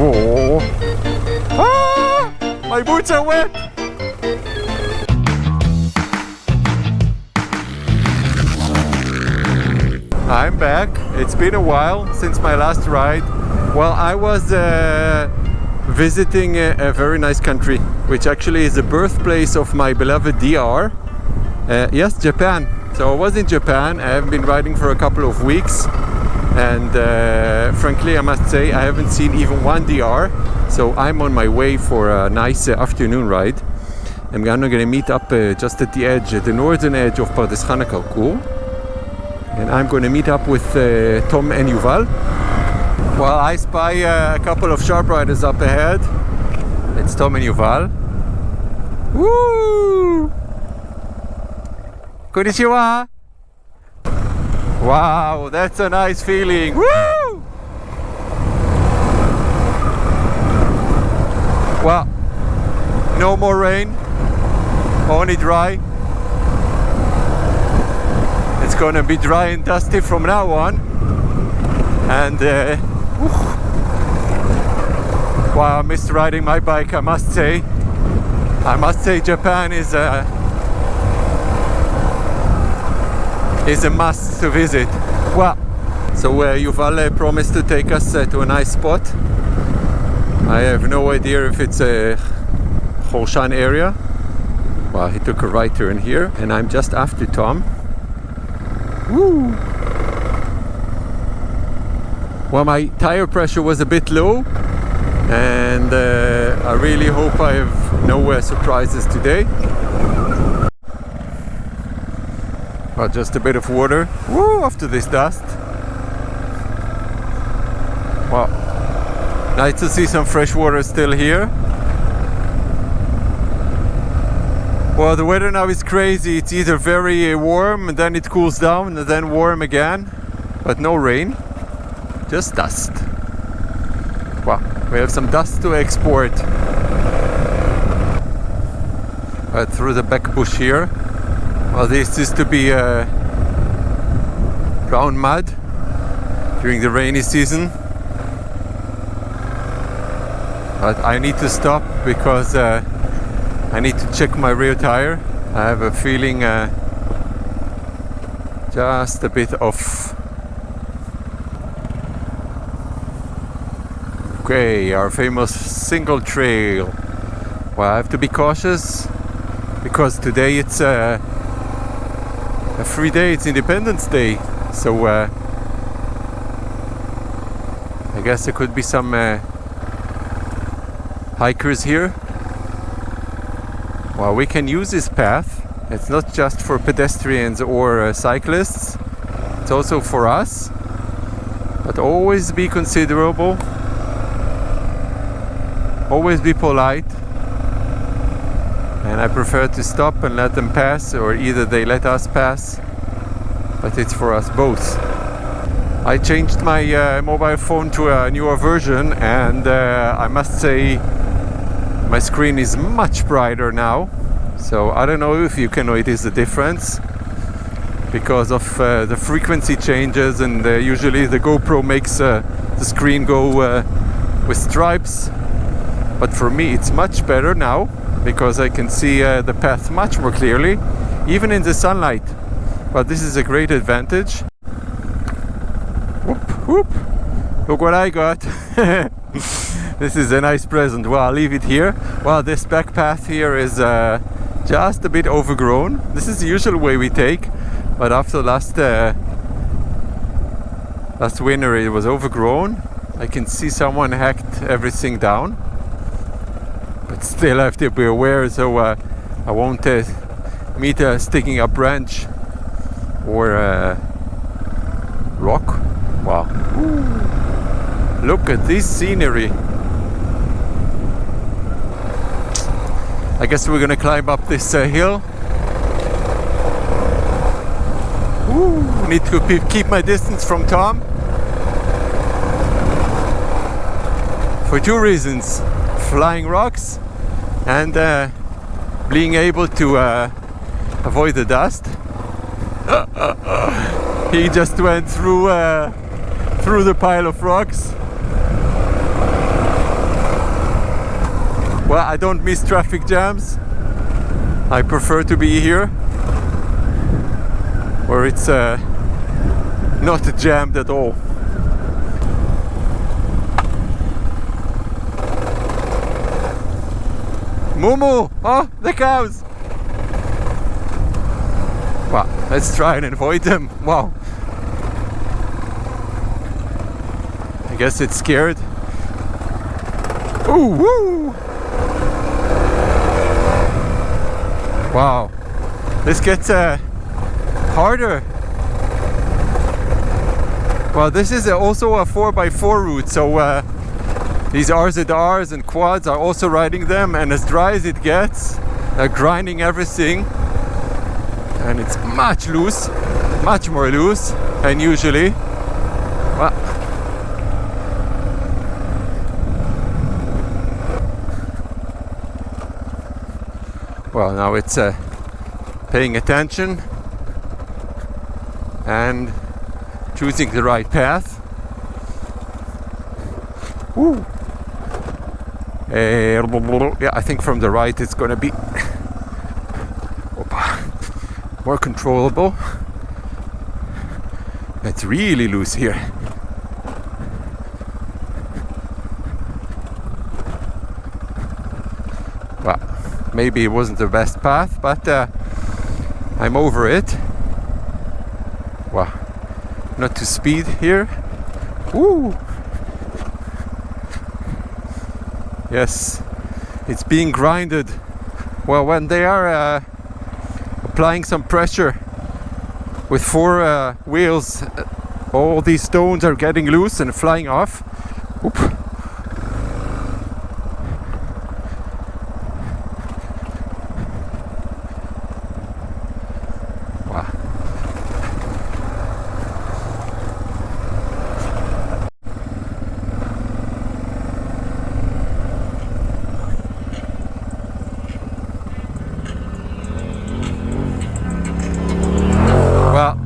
Oh. Ah! My boots are wet! I'm back. It's been a while since my last ride. Well, I was visiting a very nice country, which actually is the birthplace of my beloved DR. Yes, Japan. So I was in Japan. I have been riding for a couple of weeks, and frankly I must say I haven't seen even one DR. So I'm on my way for a nice afternoon ride. I'm gonna meet up just at the edge, the northern edge of Pardes Kalku. And I'm going to meet up with Tom and Yuval. Well, I spy a couple of sharp riders up ahead. It's Tom and Yuval. Woo! Konnichiwa! Wow, that's a nice feeling. Woo! Well, no more rain, only dry. It's gonna be dry and dusty from now on, and wow, I missed riding my bike. I must say Japan is a must to visit. Well, so Yuval promised to take us to a nice spot. I have no idea if it's a Horshan area. Well, he took a right turn here, and I'm just after Tom. Woo! Well, my tire pressure was a bit low, and I really hope I have no surprises today. Well, just a bit of water. Woo! After this dust. Wow. Nice to see some fresh water still here. Well, the weather now is crazy. It's either very warm and then it cools down and then warm again, but no rain, just dust. Wow, we have some dust to export. Through the back bush here. Well, this is to be brown mud during the rainy season. But I need to stop because I need to check my rear tire. I have a feeling just a bit off. Okay, our famous single trail. Well, I have to be cautious because today it's a free day, it's Independence Day. So I guess there could be some hikers here. Well, we can use this path. It's not just for pedestrians or cyclists, it's also for us. But always be considerable, always be polite, and I prefer to stop and let them pass, or either they let us pass, but it's for us both. I changed my mobile phone to a newer version, and I must say my screen is much brighter now, so I don't know if you can notice the difference because of the frequency changes, and usually the GoPro makes the screen go with stripes, but for me it's much better now because I can see the path much more clearly, even in the sunlight. But this is a great advantage. Whoop, whoop. Look what I got. This is a nice present. Well, I'll leave it here. Well, this back path here is just a bit overgrown. This is the usual way we take, but after last winter it was overgrown. I can see someone hacked everything down, but still I have to be aware, so I won't meet a sticking up branch or a rock. Wow. Ooh. Look at this scenery. I guess we're gonna climb up this hill. Ooh, need to keep my distance from Tom for two reasons: flying rocks and being able to avoid the dust. He just went through the pile of rocks. Well, I don't miss traffic jams. I prefer to be here where it's not jammed at all. Mumu! Oh, the cows! Well, let's try and avoid them. Wow. I guess it's scared. Ooh, woo! Wow. This gets harder. Well, this is also a 4x4 route, so these RZRs and quads are also riding them, and as dry as it gets, they're grinding everything, and it's much more loose than usually. Well, now it's paying attention and choosing the right path. Ooh. Yeah, I think from the right it's gonna be more controllable. It's really loose here. Well, maybe it wasn't the best path, but I'm over it. Wow, not to speed here. Woo! Yes, it's being grinded. Well, when they are applying some pressure with 4 wheels, all these stones are getting loose and flying off. Oop.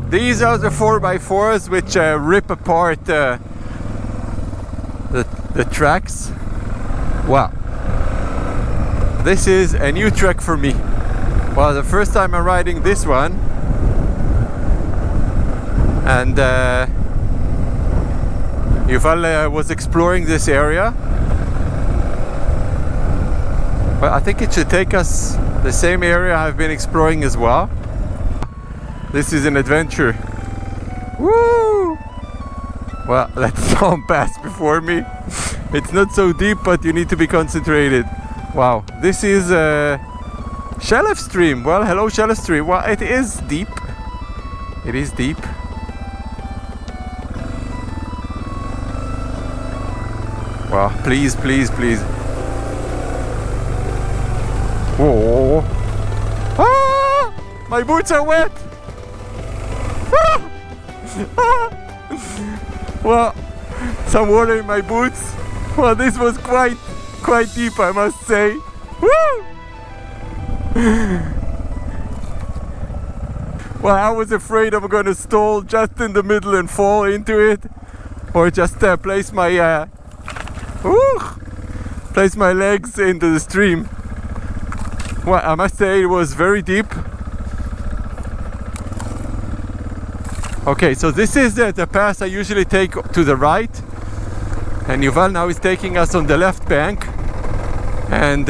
These are the 4x4s which rip apart the tracks. Wow, this is a new track for me. Well, the first time I'm riding this one, and Yuval was exploring this area. Well, I think it should take us the same area I've been exploring as well. This is an adventure. Woo! Well, let some pass before me. It's not so deep, but you need to be concentrated. Wow, this is Shelf Stream. Well, hello Shelf Stream. Well, it is deep. It is deep. Wow, please, please, please. Whoa. Ah! My boots are wet! Well, some water in my boots. Well, this was quite deep, I must say. Woo! Well, I was afraid I'm gonna stall just in the middle and fall into it, or just place my legs into the stream. Well, I must say it was very deep. Okay, so this is the path I usually take to the right, and Yuval now is taking us on the left bank, and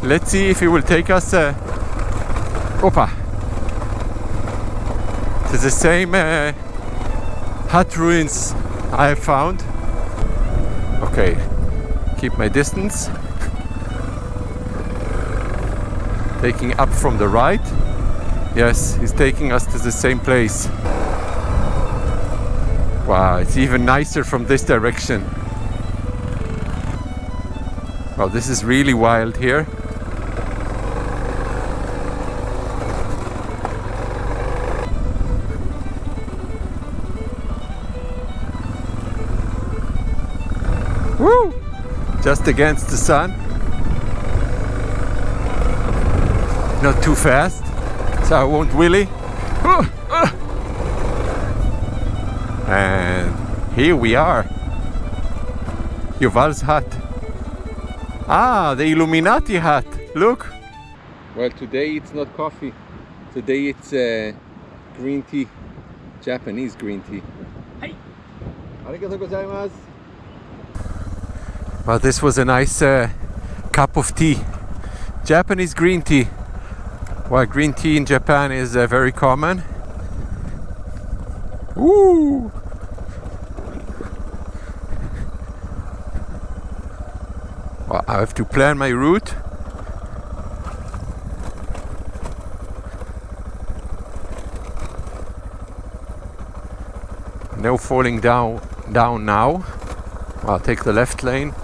let's see if he will take us to the same hut ruins I have found. Okay, keep my distance. Taking up from the right. Yes, he's taking us to the same place. Wow, it's even nicer from this direction. Wow, this is really wild here. Woo! Just against the sun. Not too fast, so I won't wheelie. And here we are, Yuval's hut. Ah, the Illuminati hat. Look. Well, today it's not coffee. Today it's green tea. Japanese green tea. Hey. Arigatou gozaimasu. Well, this was a nice cup of tea. Japanese green tea. Well, green tea in Japan is very common. Ooh. Well, I have to plan my route. No falling down now. I'll take the left lane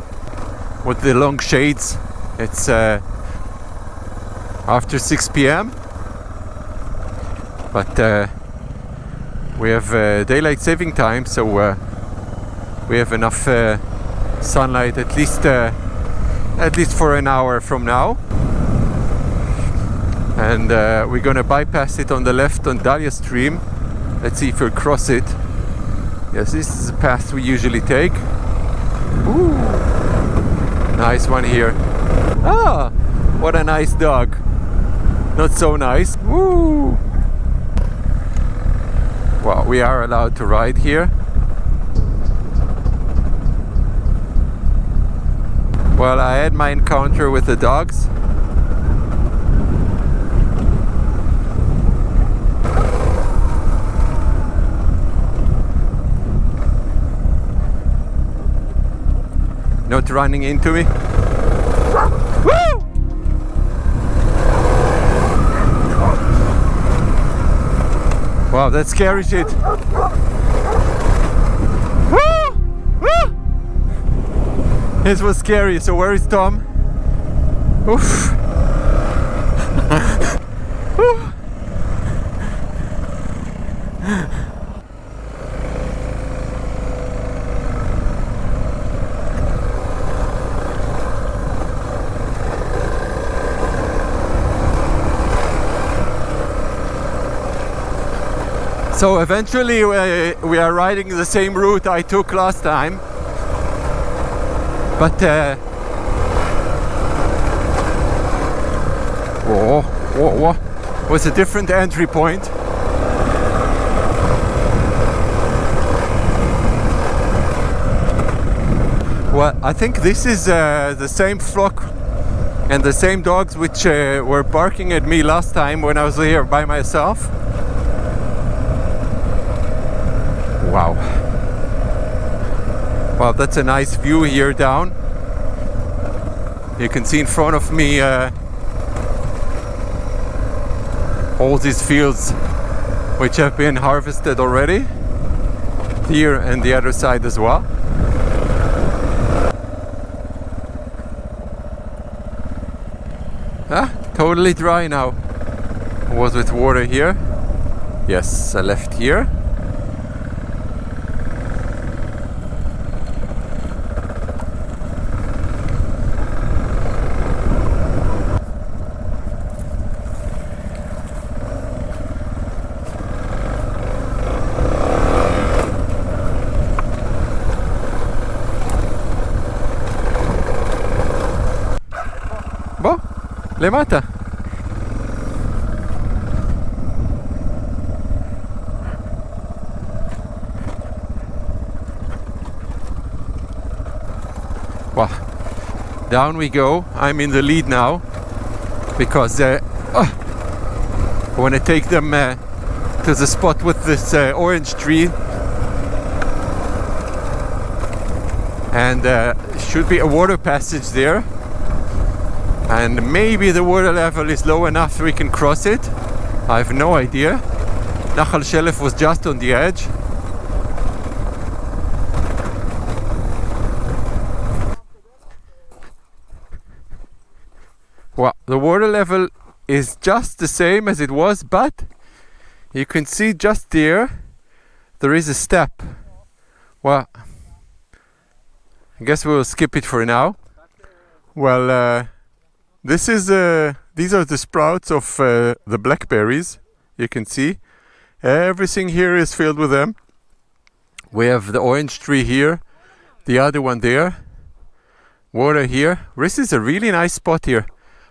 with the long shades. It's after 6 p.m. but we have daylight saving time, so we have enough sunlight at least for an hour from now. And we're gonna bypass it on the left on Dahlia Stream. Let's see if we'll cross it. Yes, this is the path we usually take. Ooh, nice one here. Ah, what a nice dog. Not so nice. Woo! Well, we are allowed to ride here. Well, I had my encounter with the dogs. Not running into me. Woo! Wow, that's scary shit. Woo! Woo! This was scary. So where is Tom? Oof. So eventually we are riding the same route I took last time, but was a different entry point. Well, I think this is the same flock and the same dogs which were barking at me last time when I was here by myself. Wow. Well, that's a nice view here down. You can see in front of me all these fields which have been harvested already. Here and the other side as well. Totally dry now. Was with water here? Yes, I left here. למטה. Well, down we go. I'm in the lead now because I want to take them to the spot with this orange tree, and should be a water passage there. And maybe the water level is low enough we can cross it. I have no idea. Nachal Shelef was just on the edge. Well, the water level is just the same as it was, but you can see just there is a step. Well, I guess we'll skip it for now. Well, these are the sprouts of the blackberries. You can see everything here is filled with them. We have the orange tree here, the other one there. water here. This is a really nice spot here,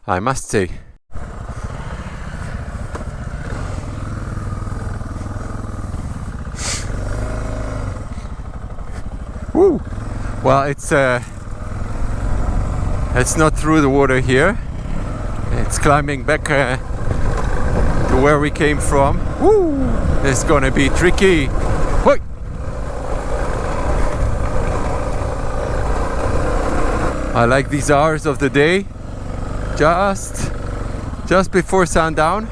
I must say. Woo! Well, it's not through the water here. It's climbing back to where we came from. Woo! It's gonna be tricky. Hoi! I like these hours of the day, just before sundown.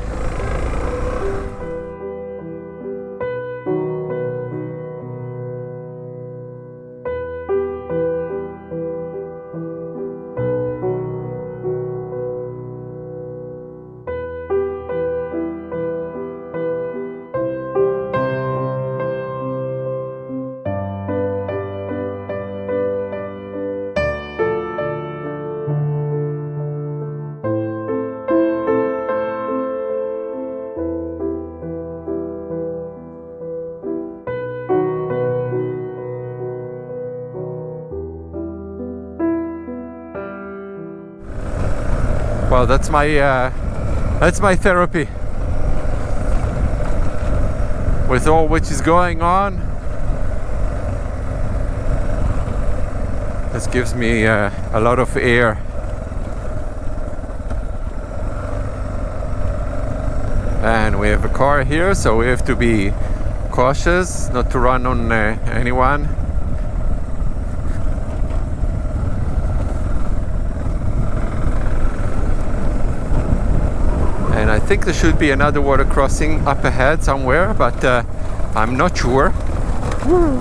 Well, that's my therapy. With all which is going on, this gives me a lot of air. And we have a car here, so we have to be cautious not to run on anyone. And I think there should be another water crossing up ahead somewhere, but I'm not sure. Woo.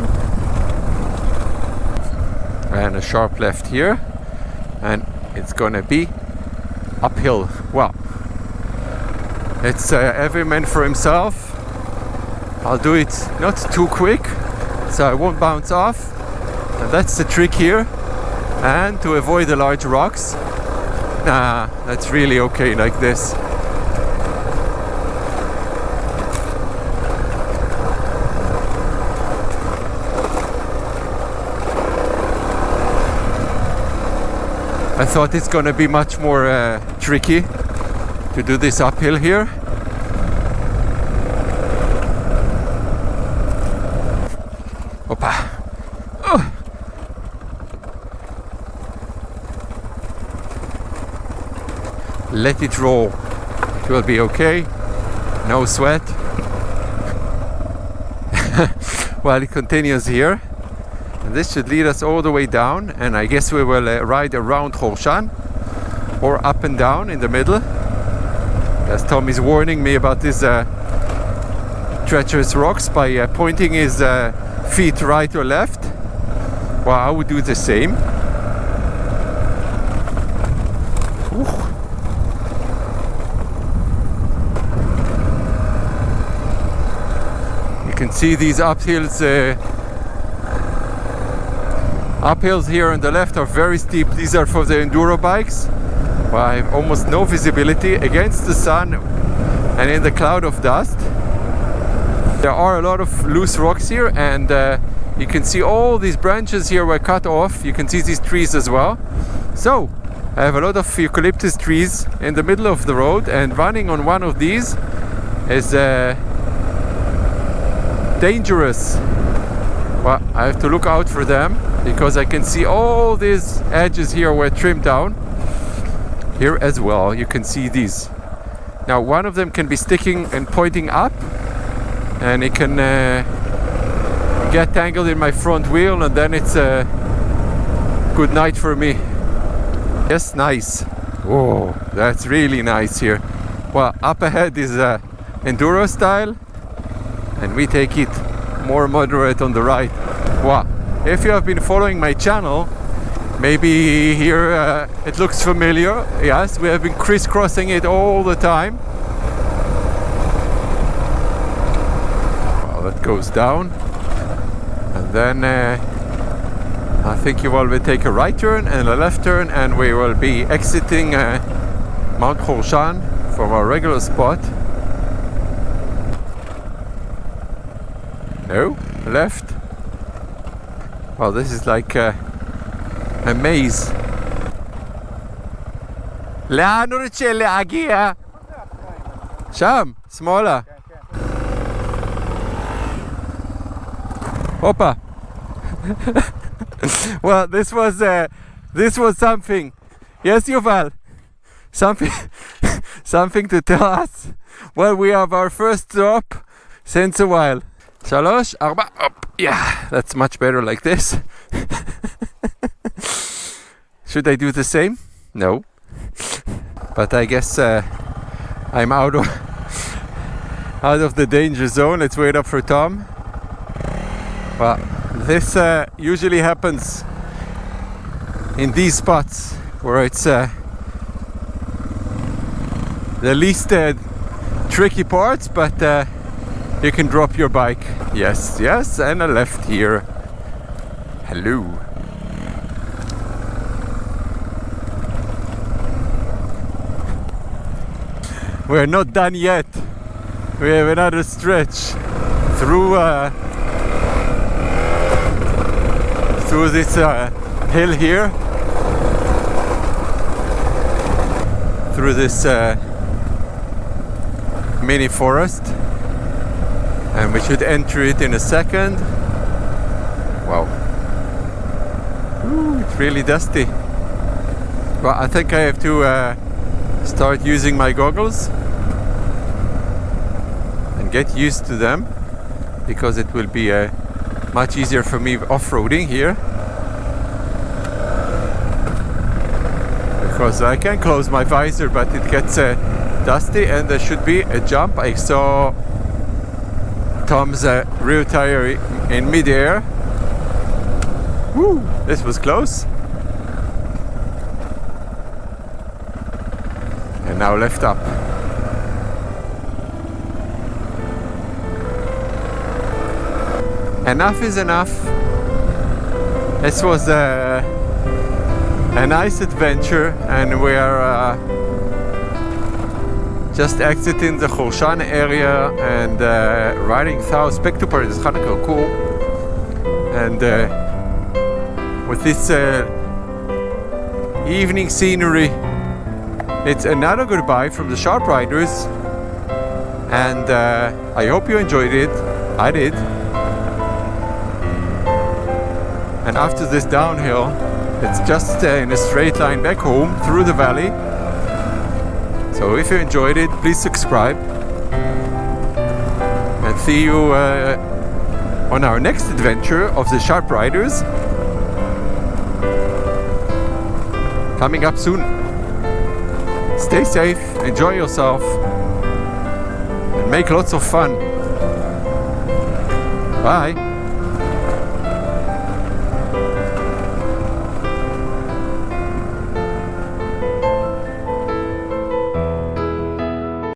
And a sharp left here, and it's gonna be uphill. Well, it's every man for himself. I'll do it not too quick, so I won't bounce off. And that's the trick here. And to avoid the large rocks, that's really okay like this. I thought it's gonna be much more tricky to do this uphill here. Opa! Oh. Let it roll. It will be okay. No sweat. Well, it continues here. And this should lead us all the way down, and I guess we will ride around Horshan or up and down in the middle, as Tom is warning me about these treacherous rocks by pointing his feet right or left. Well, I would do the same. Ooh. You can see these uphills here on the left are very steep. These are for the enduro bikes. Well, I have almost no visibility against the sun and in the cloud of dust. There are a lot of loose rocks here, and you can see all these branches here were cut off. You can see these trees as well. So I have a lot of eucalyptus trees in the middle of the road, and running on one of these is dangerous. Well, I have to look out for them, because I can see all these edges here were trimmed down. Here as well, you can see these. Now, one of them can be sticking and pointing up, and it can get tangled in my front wheel, and then it's a good night for me. Yes, nice. Oh, that's really nice here. Well, up ahead is enduro style, and we take it more moderate on the right. Wow. If you have been following my channel, maybe here it looks familiar. Yes, we have been crisscrossing it all the time. Well, that goes down, and then I think Yuval will take a right turn and a left turn, and we will be exiting Mount Horshan from our regular spot. No, left. Well, this is like a maze. לאן הוא רוצה להגיע? שם, שמאלה. Hoppa. Well, this was something. Yes, Yuval. Something to tell us. Well, we have our first stop since a while. 3, 4, up. Yeah, that's much better like this. Should I do the same? No. But I guess I'm out of the danger zone. Let's wait up for Tom. Well, this usually happens in these spots where it's the least tricky parts, but you can drop your bike. Yes, yes, and a left here. Hello. We're not done yet. We have another stretch through this hill here, through this mini forest, and we should enter it in a second. Wow. Ooh, it's really dusty. Well, I think I have to start using my goggles and get used to them, because it will be much easier for me off-roading here, because I can close my visor but it gets dusty, and there should be a jump. I saw Tom's rear tire in mid-air. Woo! This was close. And now left up. Enough is enough. This was a nice adventure, and we are just exiting the Horshan area and riding south back to Paris. It's kind of cool. And with this evening scenery, it's another goodbye from the Sharp Riders. And I hope you enjoyed it. I did. And after this downhill, it's just in a straight line back home through the valley. So if you enjoyed it, please subscribe. And see you on our next adventure of the Sharp Riders, coming up soon. Stay safe, enjoy yourself, and make lots of fun. Bye.